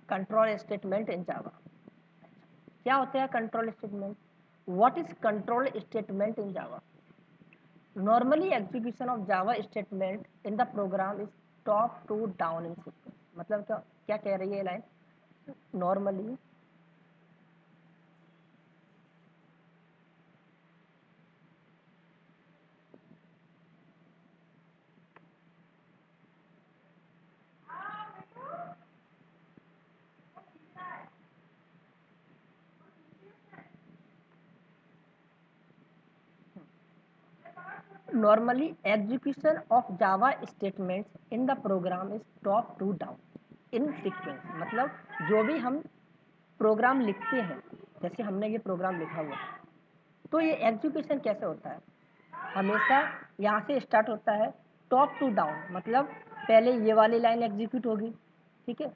Control statement in जावा। क्या होता है control statement? What is control statement in Java? Normally execution of Java statement in the program is top to down in sequence. मतलब क्या क्या कह रही है line? Normally normally execution of java statements in the program is top to down in sequence। मतलब जो भी हम प्रोग्राम लिखते हैं, जैसे हमने ये प्रोग्राम लिखा हुआ है, तो ये एग्जीक्यूशन कैसे होता है? हमेशा यहाँ से स्टार्ट होता है टॉप टू डाउन। मतलब पहले ये वाली लाइन एग्जीक्यूट होगी, ठीक है,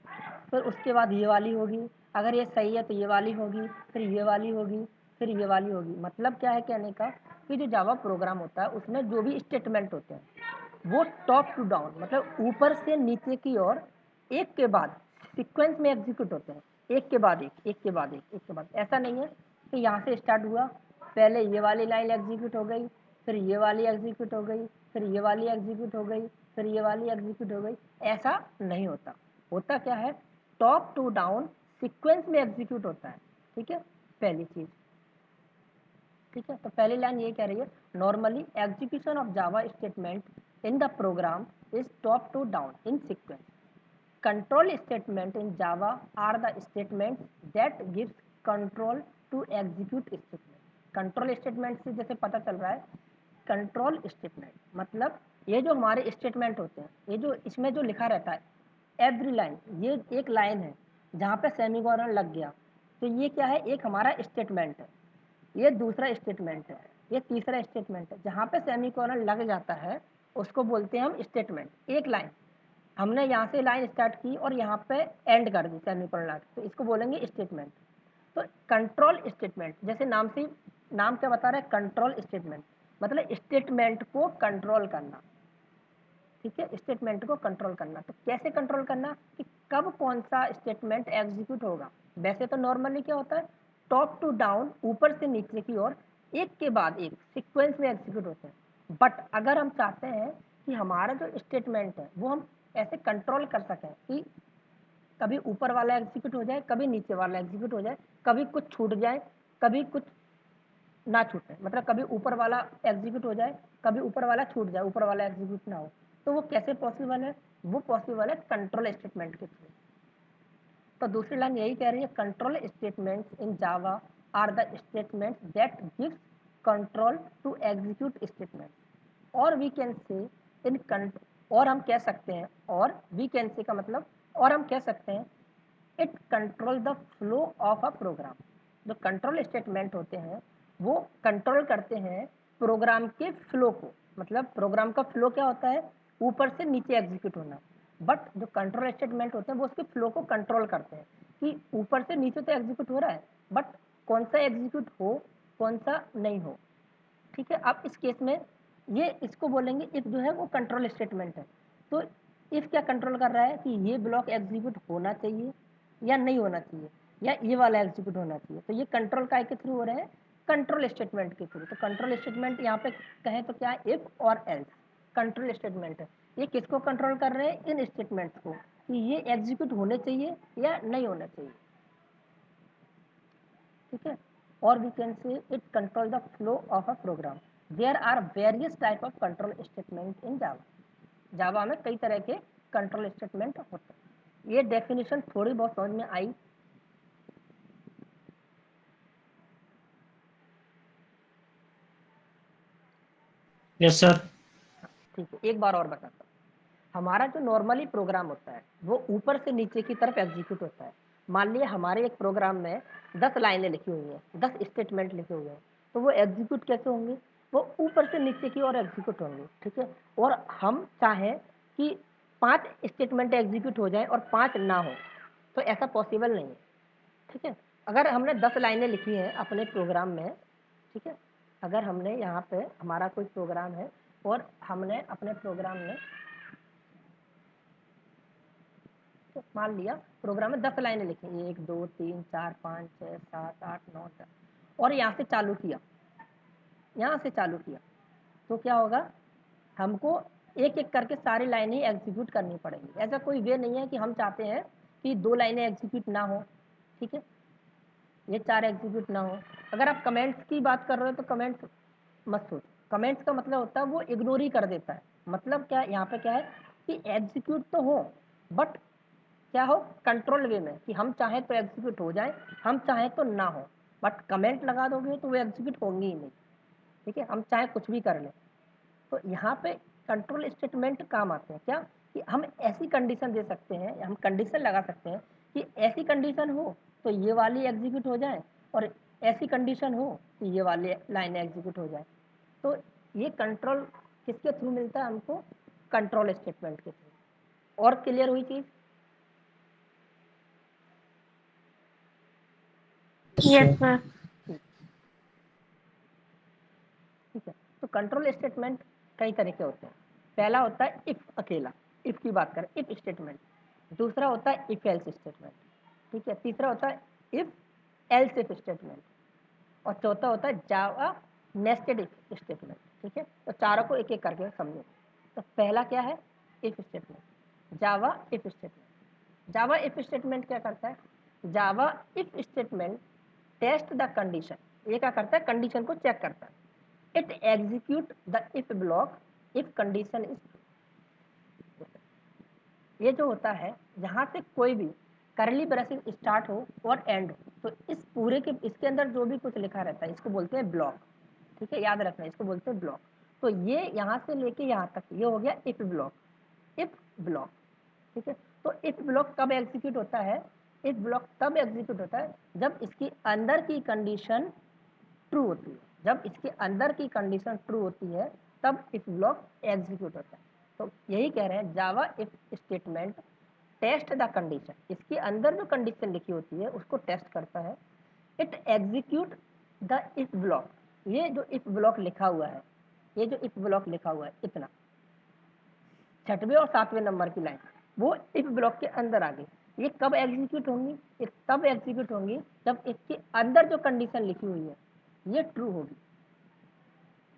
फिर उसके बाद ये वाली होगी, अगर ये सही है तो ये वाली होगी, फिर ये वाली होगी, फिर ये वाली होगी। मतलब क्या है कहने का कि जो जावा प्रोग्राम होता है उसमें जो भी स्टेटमेंट होते हैं वो टॉप टू डाउन, मतलब ऊपर से नीचे की ओर एक के बाद सीक्वेंस में एग्जीक्यूट होते हैं, एक के बाद एक, एक के बाद एक, एक के बाद। ऐसा नहीं है कि यहाँ से स्टार्ट हुआ, पहले ये वाली लाइन एग्जीक्यूट हो गई, फिर ये वाली एग्जीक्यूट हो गई, फिर ये वाली एग्जीक्यूट हो गई, फिर ये वाली एग्जीक्यूट हो गई। ऐसा नहीं होता। होता क्या है? टॉप टू डाउन सीक्वेंस में एग्जीक्यूट होता है। ठीक है, पहली चीज। ठीक है, तो पहली लाइन ये कह रही है normally execution of Java statement in the program is top to down in sequence. Control statement in Java are the statement that gives control to execute statement. Control statement से जैसे पता चल रहा है, कंट्रोल स्टेटमेंट मतलब ये जो हमारे स्टेटमेंट होते हैं, ये जो इसमें जो लिखा रहता है एवरी लाइन, ये एक लाइन है जहाँ पे सेमीकोलन लग गया तो ये क्या है? एक हमारा स्टेटमेंट है। ये दूसरा स्टेटमेंट है, ये तीसरा स्टेटमेंट है। जहाँ पे सेमीकोलन लग जाता है उसको बोलते हैं हम स्टेटमेंट। एक लाइन हमने यहाँ से लाइन स्टार्ट की और यहाँ पे एंड कर दी सेमीकोलन लगा के, तो इसको बोलेंगे स्टेटमेंट। तो कंट्रोल स्टेटमेंट जैसे नाम से, नाम क्या बता रहा है? कंट्रोल स्टेटमेंट मतलब स्टेटमेंट को कंट्रोल करना। ठीक है, स्टेटमेंट को कंट्रोल करना। तो कैसे कंट्रोल करना कि कब कौन सा स्टेटमेंट एग्जीक्यूट होगा? वैसे तो नॉर्मली क्या होता है, टॉप टू डाउन, ऊपर से नीचे की ओर एक के बाद एक सीक्वेंस में एग्जीक्यूट होते हैं। बट अगर हम चाहते हैं कि हमारा जो स्टेटमेंट है वो हम ऐसे कंट्रोल कर सकें कि कभी ऊपर वाला एग्जीक्यूट हो जाए, कभी नीचे वाला एग्जीक्यूट हो जाए, कभी कुछ छूट जाए, कभी कुछ ना छूटे, मतलब कभी ऊपर वाला एग्जीक्यूट हो जाए, कभी ऊपर वाला छूट जाए, ऊपर वाला एग्जीक्यूट ना हो। तो वो कैसे पॉसिबल है? वो पॉसिबल है कंट्रोल स्टेटमेंट के थ्रू। तो दूसरी लाइन यही कह रही है control statements in Java are the statements that gives control to execute statement. और वी कैन से इन और हम कह सकते हैं, और वी कैन से का मतलब और हम कह सकते हैं it control the flow of a program. जो कंट्रोल स्टेटमेंट होते हैं वो कंट्रोल करते हैं प्रोग्राम के फ्लो को। मतलब प्रोग्राम का फ्लो क्या होता है? ऊपर से नीचे एग्जीक्यूट होना। बट जो कंट्रोल स्टेटमेंट होते हैं वो उसके फ्लो को कंट्रोल करते हैं कि ऊपर से नीचे तो एग्जीक्यूट हो रहा है, बट कौन सा एग्जीक्यूट हो, कौन सा नहीं हो। ठीक है, अब इस केस में ये इसको बोलेंगे इफ जो है वो कंट्रोल स्टेटमेंट है। तो इफ क्या कंट्रोल कर रहा है कि ये ब्लॉक एग्जीक्यूट होना चाहिए या नहीं होना चाहिए, या ये वाला एग्जीक्यूट होना चाहिए। तो ये कंट्रोल काय के थ्रू हो रहे हैं? कंट्रोल स्टेटमेंट के थ्रू। तो कंट्रोल स्टेटमेंट यहाँ पे कहें तो क्या है? इफ और एल्स कंट्रोल स्टेटमेंट है। ये किसको कंट्रोल कर रहे हैं? इन स्टेटमेंट्स को, कि ये एग्जीक्यूट होने चाहिए या नहीं होना चाहिए। ठीक है, और we can say it control the flow of a program. There are various type of control statement in Java. Java में कई तरह के कंट्रोल स्टेटमेंट होते हैं। ये डेफिनेशन थोड़ी बहुत समझ में आई? Yes sir. ठीक है, एक बार और बताता हूँ। हमारा जो नॉर्मली प्रोग्राम होता है वो ऊपर से नीचे की तरफ एग्जीक्यूट होता है। मान लिया हमारे एक प्रोग्राम में 10 लाइनें लिखी हुई हैं, 10 स्टेटमेंट लिखे हुए हैं, तो वो एग्जीक्यूट कैसे होंगे? वो ऊपर से नीचे की ओर एग्जीक्यूट होंगे। ठीक है, और हम चाहें कि 5 स्टेटमेंट एग्जीक्यूट हो जाए और 5 ना हो, तो ऐसा पॉसिबल नहीं है। ठीक है, अगर हमने 10 लाइनें लिखी हैं अपने प्रोग्राम में, ठीक है, अगर हमने यहाँ पे हमारा कोई प्रोग्राम है और हमने अपने प्रोग्राम में है, मान लिया प्रोग्राम में 10 लाइनें लिखी, 1 2 3 4 5 6 7 8 9 10, और यहाँ से चालू किया, यहाँ से चालू किया, तो क्या होगा, हमको एक एक करके सारी लाइनें ही एग्जीक्यूट करनी पड़ेंगी। ऐसा कोई वे नहीं है कि हम चाहते हैं कि 2 लाइनें एग्जीक्यूट ना हो, ठीक है, ये 4 एग्जीक्यूट ना हो। अगर आप कमेंट्स की बात कर रहे हो तो कमेंट्स मत सोचो, कमेंट्स का मतलब होता है वो इग्नोर ही कर देता है। मतलब क्या यहाँ पे क्या है कि एग्जीक्यूट तो हो, बट क्या हो, कंट्रोल वे में, कि हम चाहें तो एग्जीक्यूट हो जाए, हम चाहें तो ना हो, बट कमेंट लगा दोगे तो वो एग्जीक्यूट होंगी ही नहीं, ठीक है, हम चाहे कुछ भी कर लें। तो यहाँ पे कंट्रोल स्टेटमेंट काम आते हैं, क्या कि हम ऐसी कंडीशन दे सकते हैं, हम कंडीशन लगा सकते हैं कि ऐसी कंडीशन हो तो ये वाली एग्जीक्यूट हो जाए, और ऐसी कंडीशन हो कि ये वाली लाइन एग्जीक्यूट हो जाए। तो ये कंट्रोल किसके थ्रू मिलता है हमको, कंट्रोल स्टेटमेंट के थ्रू। और क्लियर हुई चीज? Yes sir. ठीक है, तो कंट्रोल स्टेटमेंट कई तरह के होते हैं। पहला होता है इफ, अकेला इफ की बात करें, इफ स्टेटमेंट। दूसरा होता है इफ एल्स स्टेटमेंट, ठीक है। तीसरा होता है इफ एल्स इफ स्टेटमेंट, और चौथा होता है जावा नेस्टेड इफ स्टेटमेंट, ठीक है। तो चारों को एक एक करके समझो। तो पहला क्या है, if statement, Java if statement. Java if statement क्या करता है, Java if statement test the condition, ये क्या करता है, कंडीशन को चेक करता है। It execute the if block if condition is, ये जो होता है जहाँ से कोई भी करली ब्रेसेस स्टार्ट हो और एंड हो, तो इस पूरे के इसके अंदर जो भी कुछ लिखा रहता है इसको बोलते हैं ब्लॉक, ठीक है, याद रखना, इसको बोलते हैं ब्लॉक। तो ये यहाँ से लेके यहाँ तक ये हो गया इफ ब्लॉक, इफ ब्लॉक, ठीक है। तो इफ ब्लॉक कब एग्जीक्यूट होता है, इफ ब्लॉक तब एग्जीक्यूट होता है जब इसकी अंदर की कंडीशन ट्रू होती है, जब इसके अंदर की कंडीशन ट्रू होती है तब इफ ब्लॉक एग्जीक्यूट होता है। तो यही कह रहे हैं, Java if statement test the condition, इसके अंदर जो कंडीशन लिखी होती है उसको टेस्ट करता है। It execute the if block, ये जो इफ ब्लॉक लिखा हुआ है, ये जो इफ ब्लॉक लिखा हुआ है इतना, छठवें और सातवें नंबर की लाइन, वो इफ ब्लॉक के अंदर आ गई। ये कब एग्जीक्यूट होंगी, ये तब एग्जीक्यूट होंगी जब इसके अंदर जो कंडीशन लिखी हुई है ये ट्रू होगी।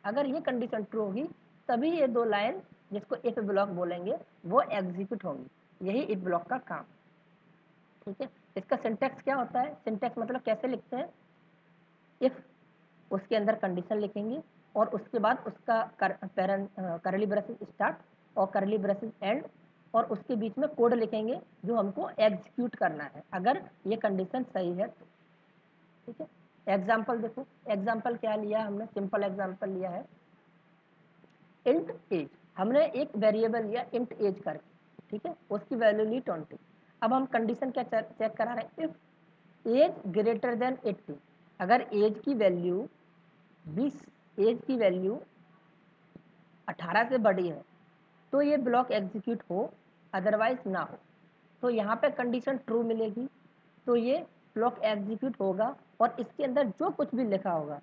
अगर ये कंडीशन ट्रू होगी तभी ये दो लाइन जिसको इफ ब्लॉक बोलेंगे वो एग्जीक्यूट होंगी। यही इफ ब्लॉक का काम, ठीक है। इसका सिंटैक्स क्या होता है, सिंटैक्स मतलब कैसे लिखते हैं, इफ उसके अंदर कंडीशन लिखेंगे और उसके बाद उसका करली ब्रेसेस स्टार्ट और करली ब्रेसेस एंड, और उसके बीच में कोड लिखेंगे जो हमको एग्जीक्यूट करना है अगर ये कंडीशन सही है तो, ठीक है। एग्जाम्पल देखो, एग्जाम्पल क्या लिया हमने, सिंपल एग्जाम्पल लिया है इंट एज। हमने एक वेरिएबल लिया इंट एज करके, ठीक है, उसकी वैल्यू ली 20। अब हम कंडीशन क्या चेक करा रहे हैं, इफ एज ग्रेटर देन 80, अगर एज की वैल्यू 20, एज की वैल्यू 18 से बड़ी है तो ये ब्लॉक एग्जीक्यूट हो, अदरवाइज ना हो। तो यहाँ पे कंडीशन ट्रू मिलेगी तो ये ब्लॉक एग्जीक्यूट होगा, और इसके अंदर जो कुछ भी लिखा होगा,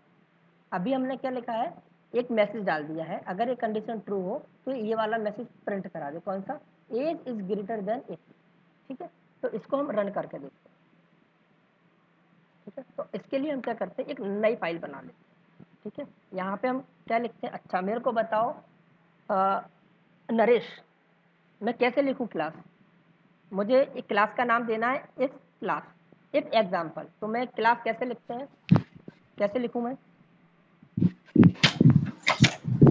अभी हमने क्या लिखा है, एक मैसेज डाल दिया है, अगर ये कंडीशन ट्रू हो तो ये वाला मैसेज प्रिंट करा दे, कौन सा, एज इज ग्रेटर देन 80, ठीक है। तो इसको हम रन करके देखते हैं, ठीक है। तो इसके लिए हम क्या करते हैं, एक नई फाइल बना लेते हैं, ठीक है। यहाँ पे हम क्या लिखते हैं, अच्छा मेरे को बताओ नरेश, मैं कैसे लिखूँ क्लास, मुझे एक क्लास का नाम देना है, इफ क्लास, इफ एग्जाम्पल, तो मैं क्लास कैसे लिखते हैं, कैसे लिखूँ मैं,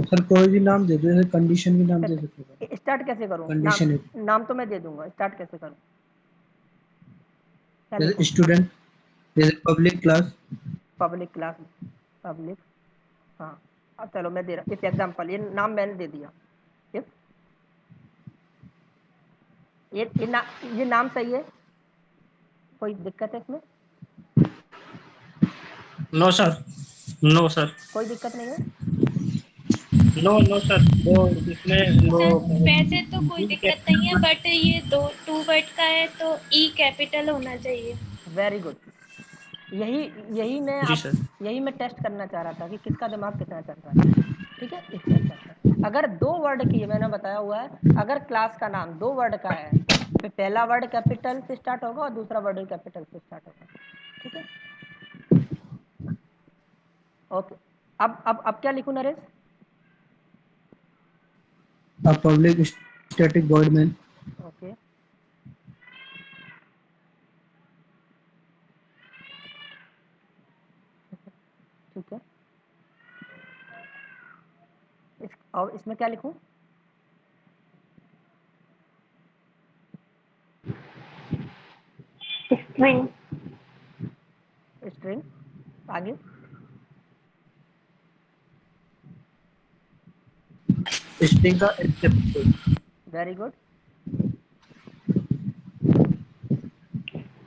सर कोई भी नाम दे दो, जैसे कंडीशन भी नाम दे सकते हो। स्टार्ट कैसे करूँ, नाम, कंडीशन नाम तो मैं दे दूंगा, स्टार्ट कैसे करूँ, क्या जैसे लिखूँ, स्टूडेंट, जैसे public class. Public class, public, हाँ। अब चलो मैं दे रहा, इफ एग्जाम्पल, ये नाम मैंने दे दिया, इफ, ये नाम सही है, कोई दिक्कत है इसमें, नो सर, नो सर, कोई दिक्कत नहीं है, नो नो सर, वो इसमें नो सर वैसे तो कोई दिक्कत नहीं है, बट ये दो 2 वर्ड का है तो ई कैपिटल होना चाहिए। Very good. यही यही मैं जी आप सर। यही मैं टेस्ट करना चाह रहा था कि किसका दिमाग कितना चल रहा है, ठीक है, इस चेक करता है। अगर 2 वर्ड की, मैंने बताया हुआ है, अगर क्लास का नाम 2 वर्ड का है फिर पहला वर्ड कैपिटल से स्टार्ट होगा और दूसरा वर्ड कैपिटल से स्टार्ट होगा, ठीक है। ओके, अब क्या लिखूं Naresh? A public static void main. Okay, ठीक है। और इसमें क्या लिखूं? स्ट्रिंग। स्ट्रिंग। आगे? स्ट्रिंग का एंक्रिप्ट। वेरी गुड,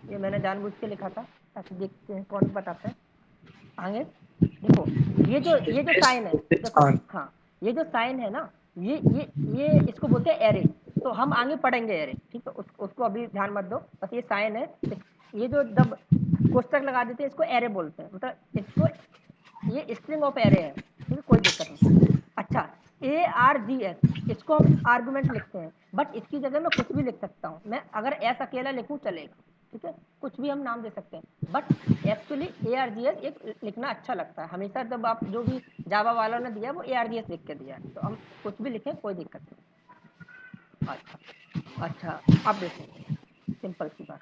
ये मैंने जानबूझ के लिखा था ताकि देखते हैं कौन बताता है। आगे देखो, ये जो साइन है, देखो हाँ, ये जो साइन है ना, ये इसको बोलते हैं एरे। तो हम आगे पढ़ेंगे एरे, ठीक है, उसको अभी ध्यान मत दो, बस ये साइन है। ये जो जब कोष्टक लगा देते हैं इसको एरे बोलते हैं, मतलब इसको, ये स्ट्रिंग ऑफ एरे है, ठीक है, कोई दिक्कत नहीं। अच्छा, ARGS, इसको हम आर्गुमेंट लिखते हैं, बट इसकी जगह मैं कुछ भी लिख सकता हूँ। मैं अगर एस अकेला लिखूँ चलेगा, ठीक है, कुछ भी हम नाम दे सकते हैं, बट एक्चुअली ARGS एक लिखना अच्छा लगता है। हमेशा जब आप जो भी जावा वालों ने दिया वो ARGS लिख के दिया है, तो हम कुछ भी लिखें कोई दिक्कत नहीं। अच्छा, अब देखो, सिंपल सी बात।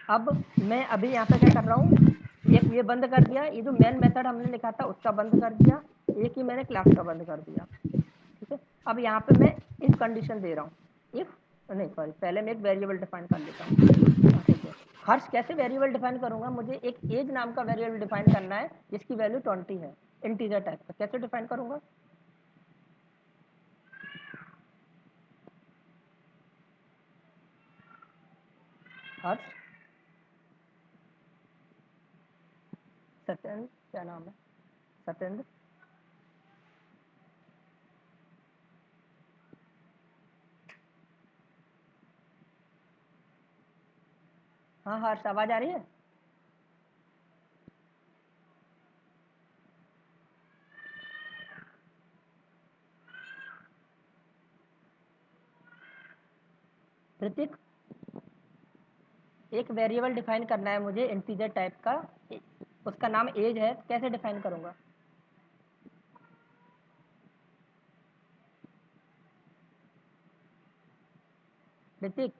अब मैं अभी यहाँ पे क्या कर रहा हूँ, एक ये बंद कर दिया, ये जो मेन मेथड हमने लिखा था उसका बंद कर दिया, एक ही मैंने क्लास का बंद कर दिया, ठीक है। अब यहाँ पे मैं इफ कंडीशन दे रहा हूँ, इफ नहीं सॉरी, पहले मैं एक वेरिएबल डिफाइन कर लेता हूँ, ठीक है। हर्ष, कैसे वेरिएबल डिफाइन करूंगा? मुझे एक एज नाम का वेरिएबल डिफाइन करना है जिसकी वैल्यू 20 है, इंटीजर टाइप का। कैसे डिफाइन करूंगा हर्ष? सत्येंद्र, क्या नाम है? सत्येंद्र, हाँ हर्ष, आवाज आ रही है? ऋतिक, एक वेरिएबल डिफाइन करना है मुझे इंटीजर टाइप का, उसका नाम एज है, कैसे डिफाइन करूंगा? ऋतिक,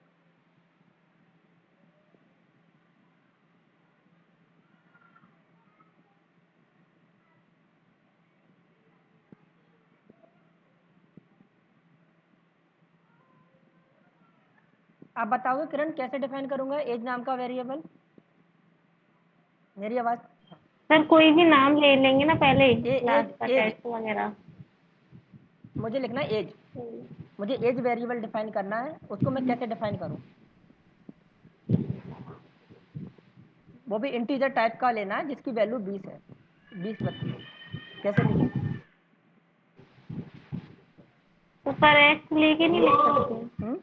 आप बताओगे किरण कैसे डिफाइन करूंगा एज नाम का वेरिएबल? मेरी आवाज? सर कोई भी नाम ले लेंगे ना पहले, क्लास एज का एज टेस्ट वगैरह। मुझे लिखना है एज, मुझे एज वेरिएबल डिफाइन करना है, उसको मैं कैसे डिफाइन करूं? वो भी इंटीजर टाइप का लेना है जिसकी वैल्यू 20 है, 20-25। कैसे लिखूं? तो पर एक्स लेके नहीं लिख सकते?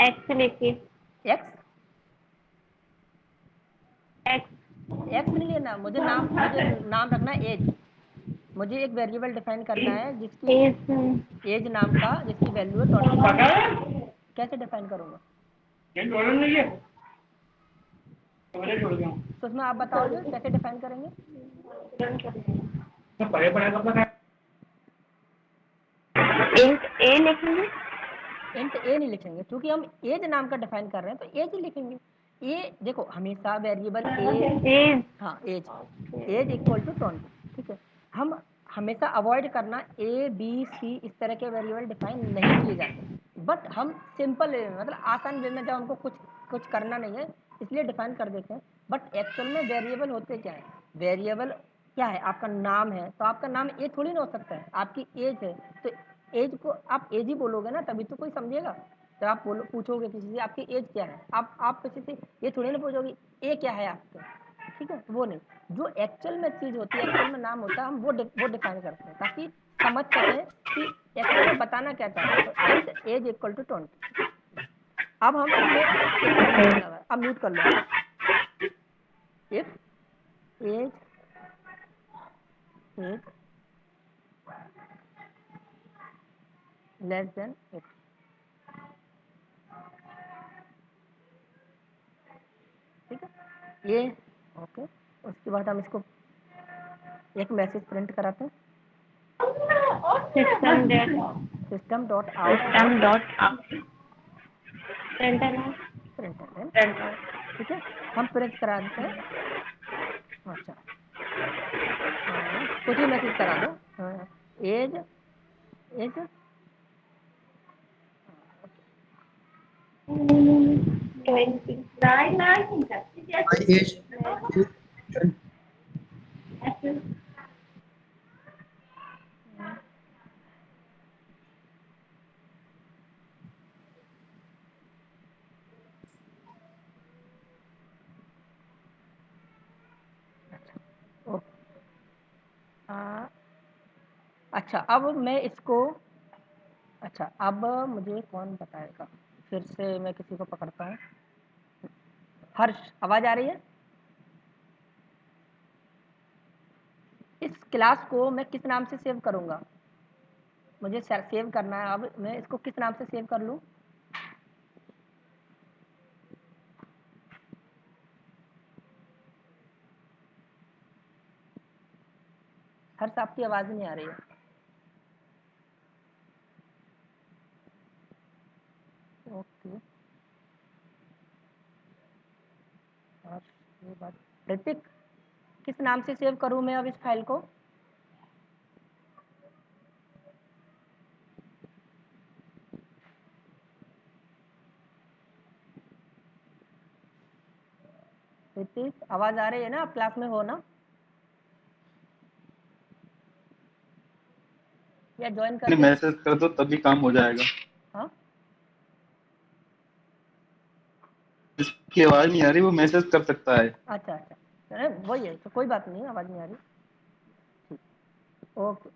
एक्स लेके, एक्स? एक्स। एक्स नहीं लेना मुझे, नाम रखना है एज। मुझे एक वेरिएबल डिफाइन करना है जिसकी एज नाम का, जिसकी वैल्यू है 20। कैसे डिफाइन करूंगा? तो उसमें आप बताओगे कैसे डिफाइन करेंगे? इंट ए लिखेंगे। इंट ए नहीं लिखेंगे, क्योंकि हम एज नाम का डिफाइन कर रहे हैं तो एज ही लिखेंगे। ये देखो, हमेशा वेरिएबल एज। हाँ एज इक्वल टू 20, ठीक है। हम हमेशा अवॉइड करना ABC इस तरह के वेरिएबल डिफाइन नहीं किए जाते, बट हम सिंपल वे में, मतलब आसान वे में, जब हमको कुछ करना नहीं है इसलिए डिफाइन कर देते हैं। बट एक्चुअल में वेरिएबल होते क्या है? वेरिएबल क्या है? आपका नाम है तो आपका नाम एज थोड़ी ना हो सकता है, आपकी एज है तो एज को आप एज ही बोलोगे ना, तभी तो कोई समझेगा। तो आप पूछोगे किसी से आपकी एज क्या है, आप किसी से ये थोड़ी ना पूछोगे ए क्या है आपका, ठीक है, वो नहीं। जो एक्चुअल में चीज़ होती है, एक्चुअल में नाम होता है, हम वो डिफाइन करते हैं ताकि समझ सकें कि एक्चुअल में बताना क्या चाह रहे हैं। तो इंट एज इक्वल टू 20। अब हम इसमें एक कंडीशन लगा, अब म्यूट कर लो आप। इफ एज लेस देन 8, ठीक है, ये ओके। उसके बाद हम इसको एक मैसेज प्रिंट कराते हैं, system dot out dot printer println, ठीक है। हम प्रिंट करा देते हैं, अच्छा कुछ भी मैसेज करा दो, age age 20 My age is 20. Okay. अच्छा अब मैं इसको, अच्छा अब मुझे कौन बताएगा, फिर से मैं किसी को पकड़ता हूँ। हर्ष, आवाज़ आ रही है? इस क्लास को मैं किस नाम से सेव करूँगा? मुझे सेव करना है, अब मैं इसको किस नाम से सेव कर लूँ? हर्ष, आपकी आवाज़ नहीं आ रही है। ओके, हर्ष ये बात, ऋतिक किस नाम से सेव करूँ मैं अब इस फाइल को? ऋतिक आवाज़ आ रही है ना? आप क्लास में हो ना, या ज्वाइन कर दे? मैसेज कर दो तभी काम हो जाएगा। हाँ, जिसकी आवाज नहीं आ रही वो मैसेज कर सकता है। अच्छा अच्छा, अरे वही है तो कोई बात नहीं, आवाज़ नहीं आ रही, ठीक। Okay,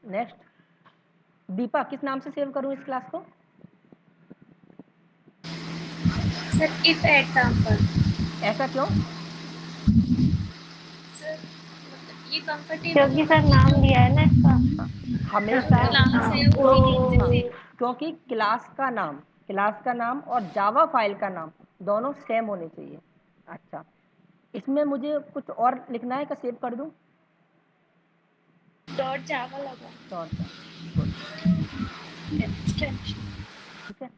next. दीपा किस नाम से सेव करूँ इस क्लास को? Sir if example. ऐसा क्यों? सर ये कंफर्टेबल क्योंकि सर नाम दिया है ना इसका, हमेशा क्लास है क्यों, उसी हाँ, से। क्योंकि क्लास का नाम और जावा फाइल का नाम दोनों सेम होने चाहिए। अच्छा, इसमें मुझे कुछ और लिखना है, क्या सेव कर दूं? डॉट जावा लगा, डॉट जावा, गुड, एक्सटेंशन। ठीक है।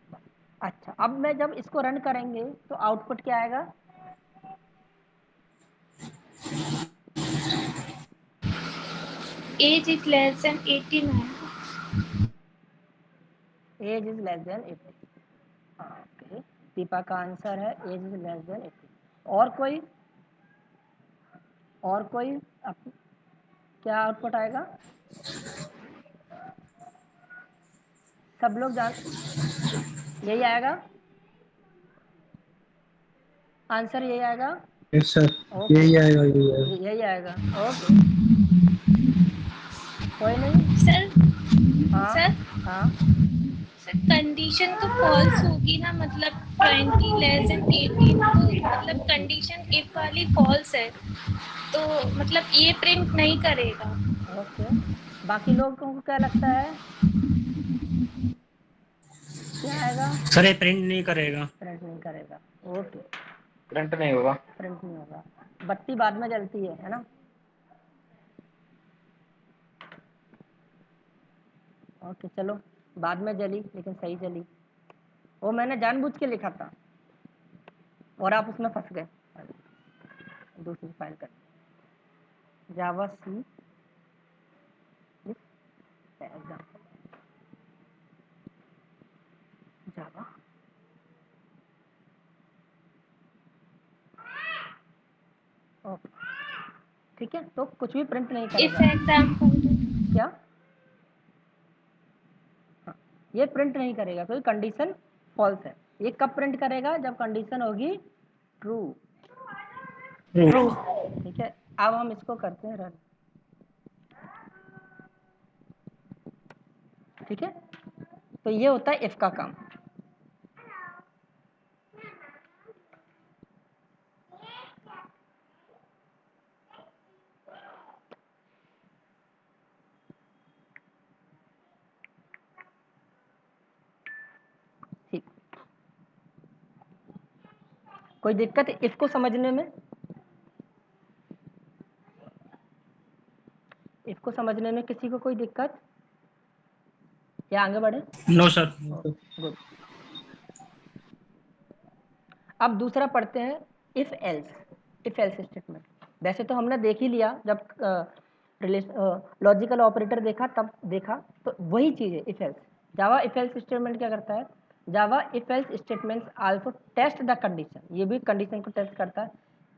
अच्छा, अब मैं जब इसको रन करेंगे तो आउटपुट क्या आएगा? एज इज लेस देन 18 है। Age is less than 80, okay. Deepa का आंसर है एज इज लेस देन 80। और कोई क्या आउटपुट आएगा? सब लोग जान, यही आएगा आंसर, यही आएगा। Yes sir. ओके, यही आएगा यही आएगा। यही आएगा, ओके, कोई नहीं। सर हाँ सर हाँ, सर कंडीशन तो फॉल्स होगी ना, मतलब 20 लेस देन 18 तो मतलब कंडीशन इफ वाली फॉल्स है, तो मतलब ये प्रिंट नहीं करेगा। ओके। बाकी लोगों को क्या लगता है, क्या आएगा? सर ये प्रिंट नहीं करेगा। प्रिंट नहीं करेगा, ओके, प्रिंट नहीं होगा। प्रिंट नहीं होगा। बत्ती बाद में जलती है ना? ओके, चलो, बाद में जली लेकिन सही जली, वो मैंने जानबूझ के लिखा था और आप उसमें फंस गए। दूसरी फाइल कर, जावा सी एग्जाम्पल, जावा, ओके, ठीक है। तो कुछ भी प्रिंट नहीं इफ करेगा, एग्जांपल क्या? हाँ, ये प्रिंट नहीं करेगा क्योंकि कंडीशन फॉल्स है। ये कब प्रिंट करेगा? जब कंडीशन होगी ट्रू, ट्रू। ठीक है। अब हम इसको करते हैं रन, ठीक है। तो ये होता है इफ का काम। ठीक, कोई दिक्कत इफ को समझने में? इफ को समझने में किसी को कोई दिक्कत? या आगे बढ़े? No sir. गुड। अब दूसरा पढ़ते हैं इफ एल्स स्टेटमेंट। वैसे तो हमने देख ही लिया जब लॉजिकल ऑपरेटर देखा तब देखा, तो वही चीज़ है if else. Java if else statement क्या करता है? Java if else statements also test the condition, ये भी कंडीशन को टेस्ट करता है।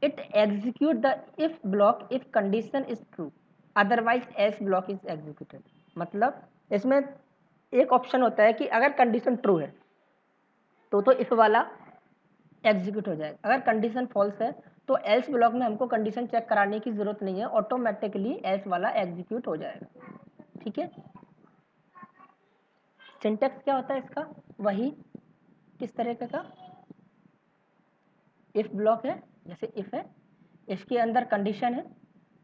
It execute the if block if condition is true, otherwise else block is executed. मतलब इसमें एक ऑप्शन होता है कि अगर कंडीशन ट्रू है तो इफ वाला एग्जीक्यूट हो जाएगा, अगर कंडीशन फॉल्स है तो एल्स ब्लॉक में हमको कंडीशन चेक कराने की जरूरत नहीं है, ऑटोमेटिकली एल्स वाला एग्जीक्यूट हो जाएगा। ठीक है, सिंटैक्स क्या होता है इसका? वही किस तरह का? इफ ब्लॉक है, जैसे इफ है, इसके अंदर कंडीशन है,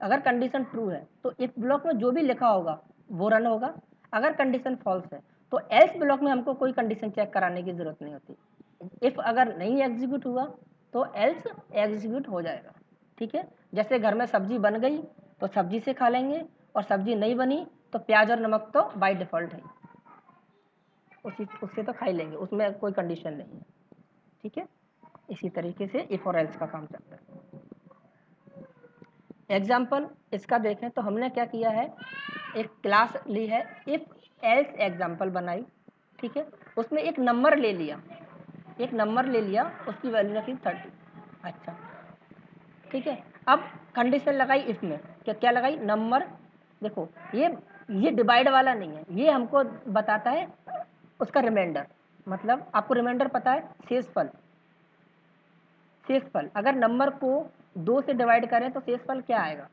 अगर कंडीशन ट्रू है तो इफ ब्लॉक में जो भी लिखा होगा वो रन होगा, अगर कंडीशन फॉल्स है तो एल्स ब्लॉक में हमको कोई कंडीशन चेक कराने की जरूरत नहीं होती। इफ अगर नहीं एग्जीक्यूट हुआ तो एल्स एग्जीक्यूट हो जाएगा। ठीक है, जैसे घर में सब्जी बन गई तो सब्जी से खा लेंगे, और सब्जी नहीं बनी तो प्याज और नमक तो बाय डिफॉल्ट है, उससे तो खा ही लेंगे, उसमें कोई कंडीशन नहीं है। ठीक है, इसी तरीके से इफ और एल्स का काम चलता है। एग्जाम्पल इसका देखें तो हमने क्या किया है, एक क्लास ली है इफ एल्स एग्जाम्पल बनाई। ठीक है, उसमें एक नंबर ले लिया, उसकी वैल्यू रखी 30। अच्छा, ठीक है, अब कंडीशन लगाई इफ में, क्या लगाई? नंबर। देखो ये डिवाइड वाला नहीं है, ये हमको बताता है उसका रिमाइंडर। मतलब आपको रिमाइंडर पता है, शेषफल। अगर नंबर को 2 से डिवाइड करें तो शेषफल क्या आएगा?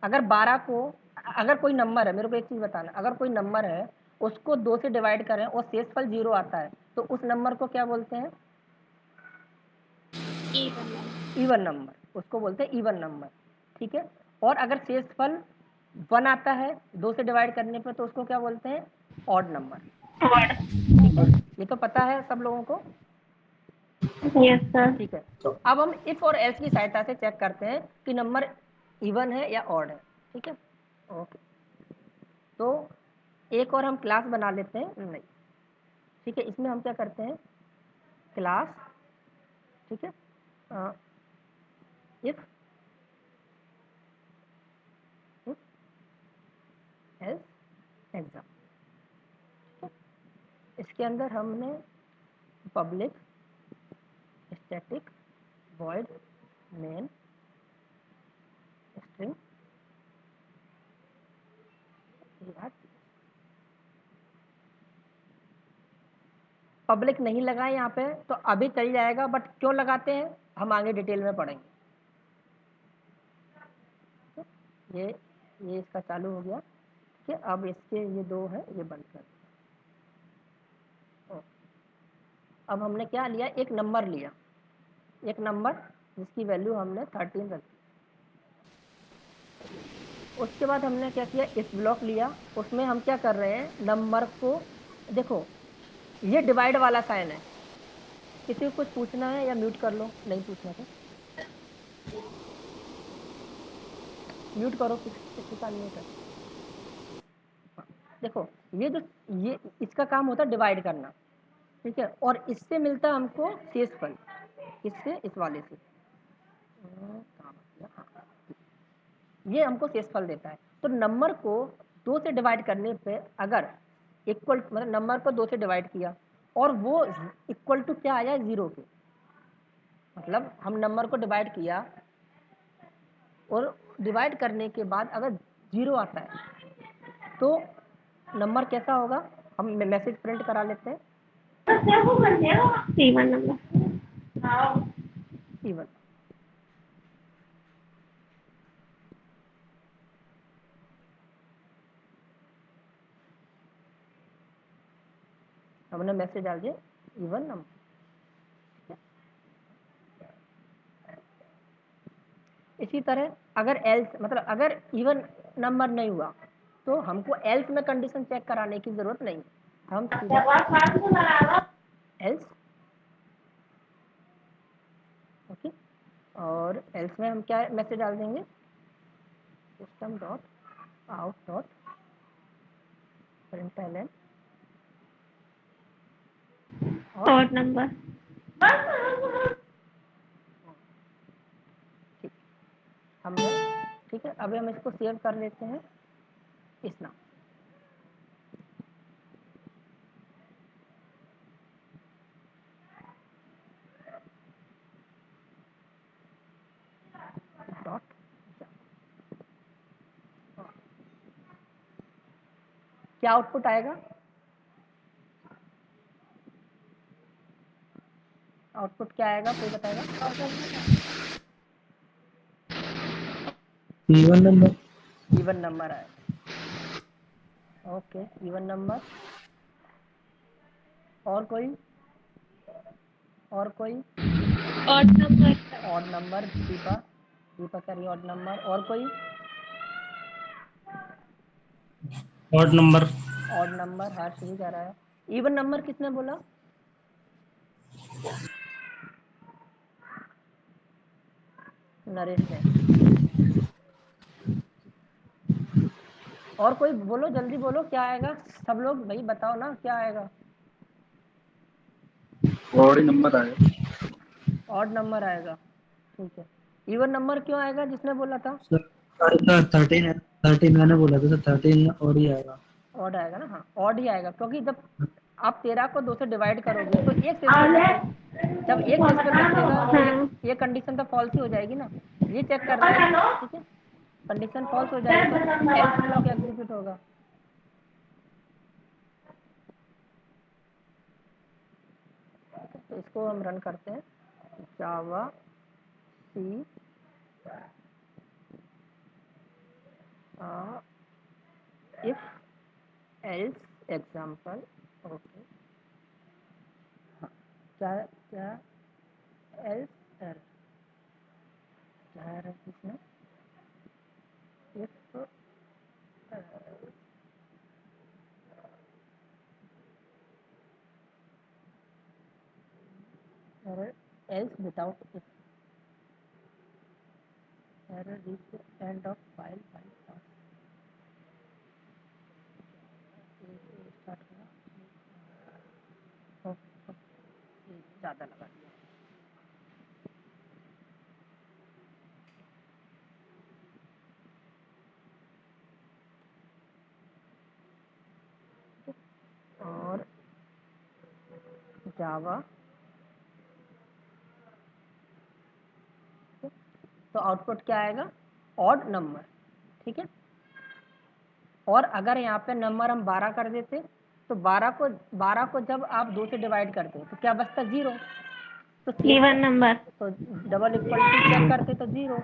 अगर 12 को, अगर कोई नंबर है, मेरे को एक चीज़ बताना, अगर कोई नंबर है उसको 2 से डिवाइड करें और शेषफल 0 आता है तो उस नंबर को क्या बोलते हैं? इवन नंबर, उसको बोलते हैं इवन नंबर। ठीक है, और अगर शेषफल 1 आता है 2 से डिवाइड करने पर तो उसको क्या बोलते हैं? Odd number. ठीक है, ये तो पता है सब लोगों को? Yes sir. ठीक है, अब हम इफ और एल्स की सहायता से चेक करते हैं कि नंबर इवन है या ऑड है। ठीक है, ओके, तो एक और हम क्लास बना लेते हैं। नहीं, ठीक है, इसमें हम क्या करते हैं, क्लास, ठीक है, इफ एल्स एग्जाम। इसके अंदर हमने public static void main string public नहीं लगाए यहाँ पे तो अभी चल जाएगा, बट क्यों लगाते हैं हम आगे डिटेल में पढ़ेंगे। ये इसका चालू हो गया। ठीक है, अब इसके ये 2 है, ये बंद कर। अब हमने क्या लिया, एक नंबर लिया, एक नंबर जिसकी वैल्यू हमने 13 रखी। उसके बाद हमने क्या किया, इस ब्लॉक लिया, उसमें हम क्या कर रहे हैं, नंबर को, देखो ये डिवाइड वाला साइन है, किसी को कुछ पूछना है या म्यूट कर लो, नहीं पूछना तो म्यूट करो, किसी का म्यूट है। देखो ये इसका काम होता है डिवाइड करना। ठीक है, और इससे मिलता है हमको शेषफल, इससे, इस वाले से ये हमको शेषफल देता है। तो नंबर को 2 से डिवाइड करने पे अगर इक्वल, मतलब नंबर को 2 से डिवाइड किया और वो इक्वल टू क्या आया, 0 के, मतलब हम नंबर को डिवाइड किया और डिवाइड करने के बाद अगर 0 आता है तो नंबर कैसा होगा, हम मैसेज प्रिंट करा लेते हैं, इवन नंबर। इवन। हमने मैसेज डाल दिया इवन नंबर। इसी तरह अगर एल्स, मतलब अगर इवन नंबर नहीं हुआ तो हमको एल्स में कंडीशन चेक कराने की जरूरत नहीं, हम सीधा एल्स और एल्स में हम क्या मैसेज डाल देंगे, system dot out dot println odd number. ठीक, हमने ठीक है। अभी हम इसको सेव कर लेते हैं इस नाम डॉट। क्या आउटपुट आएगा, आउटपुट क्या आएगा कोई बताएगा? Even number. इवन नंबर आएगा। Okay, even number. और कोई, और कोई? Odd number. Odd number. Deepa, Deepa कह रही ऑड नंबर। और कोई? Odd number. ऑड नंबर हर्ष भी कह रहा है। इवन नंबर किसने बोला? नरेश ने। और कोई बोलो, जल्दी बोलो क्या आएगा, सब लोग भाई बताओ ना क्या आएगा। ऑड नंबर आएगा। ऑड नंबर आएगा, ठीक है। इवन नंबर क्यों आएगा जिसने बोला था? सर 13 मैंने बोला था सर, 13 और ही आएगा। ऑड आएगा ना, हाँ ऑड ही आएगा, क्योंकि जब आप 13 को 2 से डिवाइड करोगे तो एक डेसिमल बचेगा। जब एक डेसिमल बचेगा तो ये कंडीशन तो फॉल्स ही हो जाएगी ना। ये चेक कर रहा है, ठीक है, कंडीशन फॉल्स हो जाएगी तो एल्स ब्लॉक एग्जीक्यूट होगा। तो इसको हम रन करते हैं, Java see if else example. Okay, हाँ, क्या क्या एल्स एरर, क्या एरर इसमें? If error else without if error reach the end of file by pass। Start करा, ज़्यादा लगा दिया। और जावा, तो आउटपुट क्या आएगा, ऑड नंबर, ठीक है। और अगर यहाँ पे नंबर हम 12 कर देते तो 12 को जब आप 2 से डिवाइड करते तो क्या बचता, 0। तो इवन नंबर। तो डबल इक्वल टू चेक करते तो 0,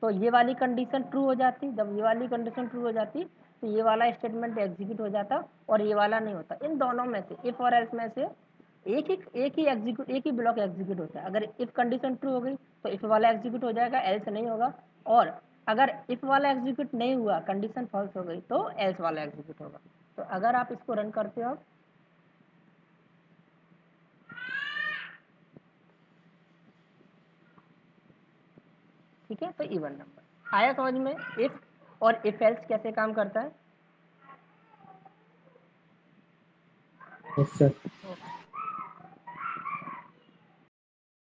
तो ये वाली कंडीशन ट्रू हो जाती। जब ये वाली कंडीशन ट्रू हो जाती तो ये वाला स्टेटमेंट एग्जीक्यूट हो जाता और ये वाला नहीं होता। इन दोनों में से, इफ और एल्स में से एक ही ब्लॉक एग्जीक्यूट होता है। अगर इफ कंडीशन ट्रू हो गई तो इफ वाला एग्जीक्यूट हो जाएगा, एल्स नहीं होगा। और अगर इफ वाला एग्जीक्यूट नहीं हुआ, कंडीशन फॉल्स हो गई, तो एल्स वाला एग्जीक्यूट होगा। तो अगर आप इसको रन करते हो, ठीक है, तो इवन नंबर आया समझ में। इफ और इफ एल्स कैसे काम करता है? Yes sir.